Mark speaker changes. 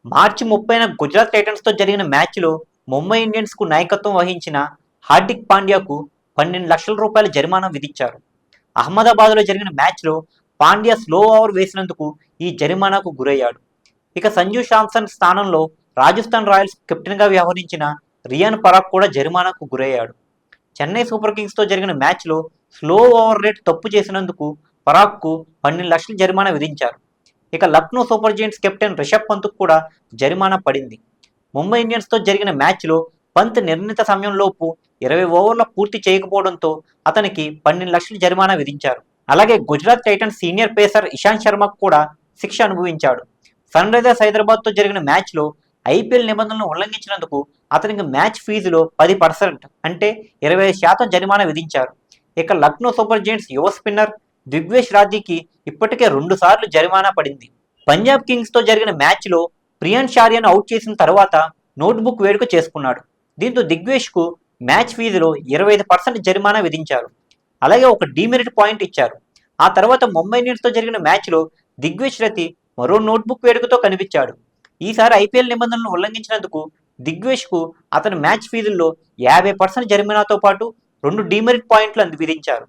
Speaker 1: మార్చి 30న గుజరాత్ టైటన్స్తో జరిగిన మ్యాచ్లో ముంబై ఇండియన్స్కు నాయకత్వం వహించిన హార్దిక్ పాండ్యాకు 12 లక్షల రూపాయల జరిమానా విధించారు. అహ్మదాబాద్లో జరిగిన మ్యాచ్లో పాండ్యా స్లో ఓవర్ వేసినందుకు ఈ జరిమానాకు గురయ్యాడు. ఇక సంజు శాంసన్ స్థానంలో రాజస్థాన్ రాయల్స్ కెప్టెన్గా వ్యవహరించిన రియాన్ పరాగ్ కూడా జరిమానాకు గురయ్యాడు. చెన్నై సూపర్ కింగ్స్తో జరిగిన మ్యాచ్లో స్లో ఓవర్ రేట్ తప్పు చేసినందుకు పరాగ్కు 12 లక్షల జరిమానా విధించారు. ఇక Lucknow super giants captain Rishabh పంత్కు కూడా జరిమానా పడింది. ముంబై ఇండియన్స్తో జరిగిన మ్యాచ్లో పంత్ నిర్ణీత సమయంలోపు 20 ఓవర్ల పూర్తి చేయకపోవడంతో అతనికి 12 లక్షల జరిమానా విధించారు. అలాగే Gujarat titans senior pacer Ishant శర్మకు కూడా శిక్ష అనుభవించాడు. సన్ రైజర్స్ హైదరాబాద్తో జరిగిన మ్యాచ్లో ఐపీఎల్ నిబంధనలను ఉల్లంఘించినందుకు అతనికి మ్యాచ్ ఫీజులో 10% అంటే 25% జరిమానా విధించారు. ఇక లక్నో సూపర్ జెయింట్స్ యువ స్పిన్నర్ దిగ్వేష్ రాథీకి ఇప్పటికే 2 సార్లు జరిమానా పడింది. పంజాబ్ కింగ్స్తో జరిగిన మ్యాచ్లో ప్రియాన్ షారియను అవుట్ చేసిన తర్వాత నోట్బుక్ వేడుక చేసుకున్నాడు. దీంతో దిగ్వేష్కు మ్యాచ్ ఫీజులో 25% జరిమానా విధించారు. అలాగే ఒక డీమెరిట్ పాయింట్ ఇచ్చారు. ఆ తర్వాత ముంబై ఇండియన్స్తో జరిగిన మ్యాచ్లో దిగ్వేష్ రథి మరో నోట్బుక్ వేడుకతో కనిపించాడు. ఈసారి ఐపీఎల్ నిబంధనలను ఉల్లంఘించినందుకు దిగ్వేష్కు అతని మ్యాచ్ ఫీజుల్లో 50% జరిమానాతో పాటు 2 డీమెరిట్ పాయింట్లు విధించారు.